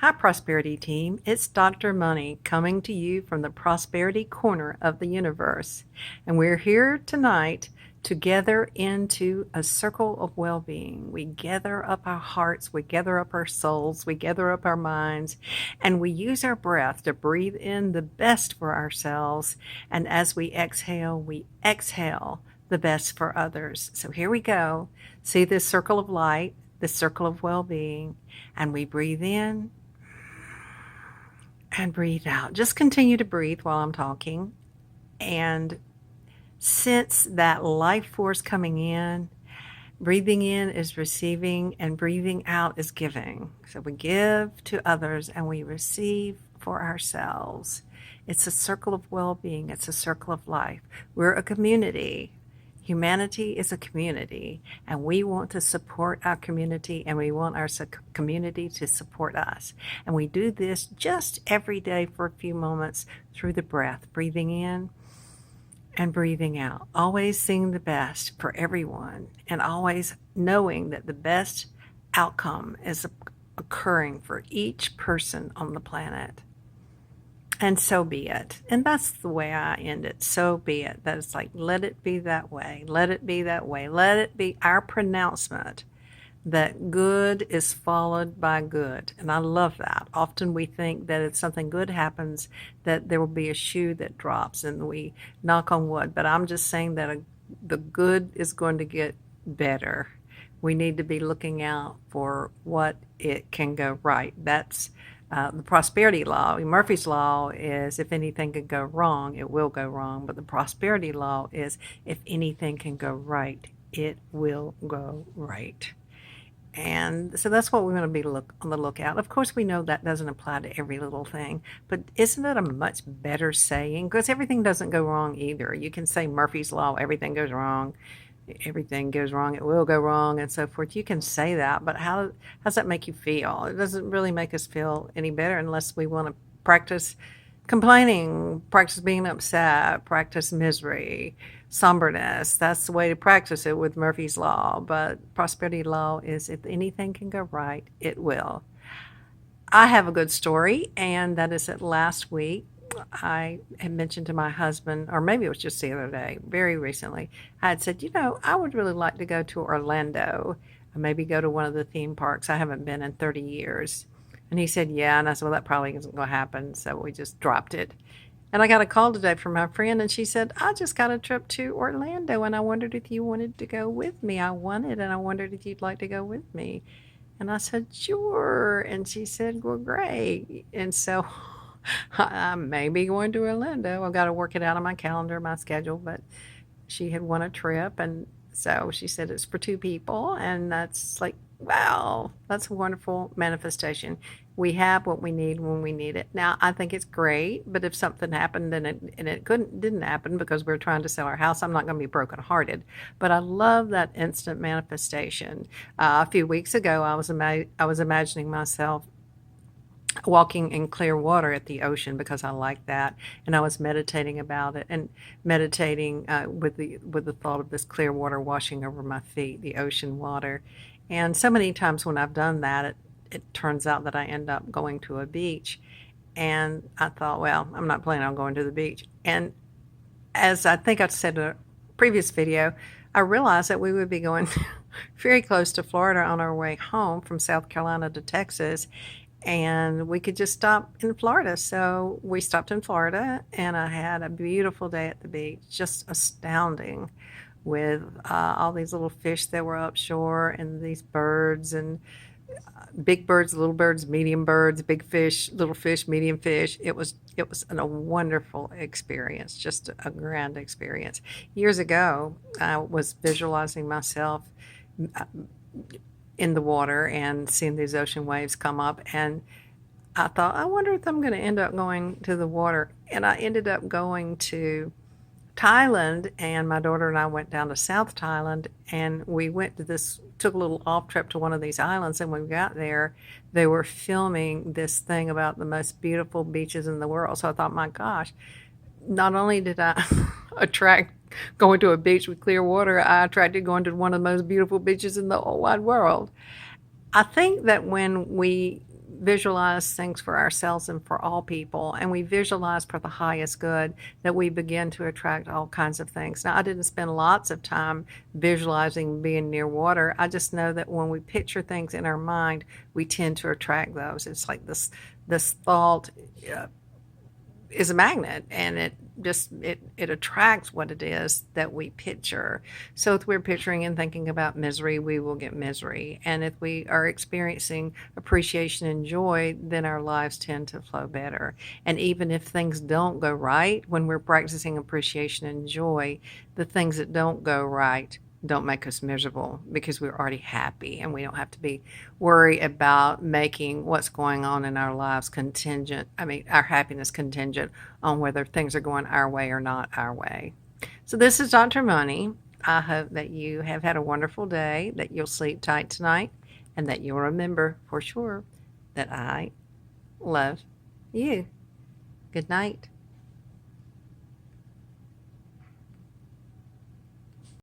Hi, Prosperity Team. It's Dr. Money coming to you from the Prosperity Corner of the universe. And we're here tonight to gather into a circle of well being. We gather up our hearts, we gather up our souls, we gather up our minds, and we use our breath to breathe in the best for ourselves. And as we exhale the best for others. So here we go. See this circle of light, this circle of well being, and we breathe in and breathe out. Just continue to breathe while I'm talking and sense that life force coming in. Breathing in is receiving and breathing out is giving. So we give to others and we receive for ourselves. It's a circle of well-being. It's a circle of life. We're a community. Humanity is a community, and we want to support our community, and we want our community to support us. And we do this just every day for a few moments through the breath, breathing in and breathing out. Always seeing the best for everyone, and always knowing that the best outcome is occurring for each person on the planet. And so be it. And that's the way I end it. So be it. That it's like, let it be that way. Let it be that way. Let it be our pronouncement that good is followed by good. And I love that. Often we think that if something good happens, that there will be a shoe that drops and we knock on wood. But I'm just saying that the good is going to get better. We need to be looking out for what it can go right. That's the prosperity law. Murphy's law is if anything can go wrong, it will go wrong. But the prosperity law is if anything can go right, it will go right. And so that's what we're going to be on the lookout. Of course, we know that doesn't apply to every little thing, but isn't it a much better saying? Because everything doesn't go wrong either. You can say Murphy's law, everything goes wrong. Everything goes wrong, it will go wrong, and so forth. You can say that, but how does that make you feel? It doesn't really make us feel any better unless we want to practice complaining, practice being upset, practice misery, somberness. That's the way to practice it with Murphy's Law. But prosperity law is if anything can go right, it will. I have a good story, and that is that last week I had mentioned to my husband, or maybe it was just the other day, very recently, I had said, I would really like to go to Orlando, and maybe go to one of the theme parks. I haven't been in 30 years. And he said, yeah. And I said, well, that probably isn't going to happen. So we just dropped it. And I got a call today from my friend, and she said, I just got a trip to Orlando, and I wondered if you wanted to go with me. I wondered if you'd like to go with me. And I said, sure. And she said, well, great. And so I may be going to Orlando. I've got to work it out on my calendar, my schedule, but she had won a trip. And so she said it's for two people. And that's like, wow, that's a wonderful manifestation. We have what we need when we need it. Now, I think it's great, but if something happened and it didn't happen because we were trying to sell our house, I'm not going to be brokenhearted. But I love that instant manifestation. A few weeks ago, I was imagining myself walking in clear water at the ocean because I like that, and I was meditating about it and meditating with the thought of this clear water washing over my feet, the ocean water. And so many times when I've done that, it turns out that I end up going to a beach, and I thought, well, I'm not planning on going to the beach. And as I think I said in a previous video, I realized that we would be going very close to Florida on our way home from South Carolina to Texas, and we could just stop in Florida. So we stopped in Florida, and I had a beautiful day at the beach, just astounding, with all these little fish that were upshore and these birds and big birds, little birds, medium birds, big fish, little fish, medium fish. It was a wonderful experience, just a grand experience. Years ago, I was visualizing myself in the water and seeing these ocean waves come up, and I thought, I wonder if I'm going to end up going to the water. And I ended up going to Thailand, and my daughter and I went down to South Thailand, and we took a little off trip to one of these islands, and when we got there, they were filming this thing about the most beautiful beaches in the world. So I thought, my gosh, not only did I attract going to a beach with clear water, I attracted going to one of the most beautiful beaches in the whole wide world. I think that when we visualize things for ourselves and for all people, and we visualize for the highest good, that we begin to attract all kinds of things. Now, I didn't spend lots of time visualizing being near water. I just know that when we picture things in our mind, we tend to attract those. It's like this thought uh, is a magnet, and it attracts what it is that we picture. So if we're picturing and thinking about misery, we will get misery. And if we are experiencing appreciation and joy, then our lives tend to flow better. And even if things don't go right, when we're practicing appreciation and joy, the things that don't go right don't make us miserable, because we're already happy, and we don't have to be worry about making what's going on in our lives contingent, our happiness contingent on whether things are going our way or not our way. So this is Dr. Money. I hope that you have had a wonderful day, that you'll sleep tight tonight, and that you'll remember for sure that I love you. Good night.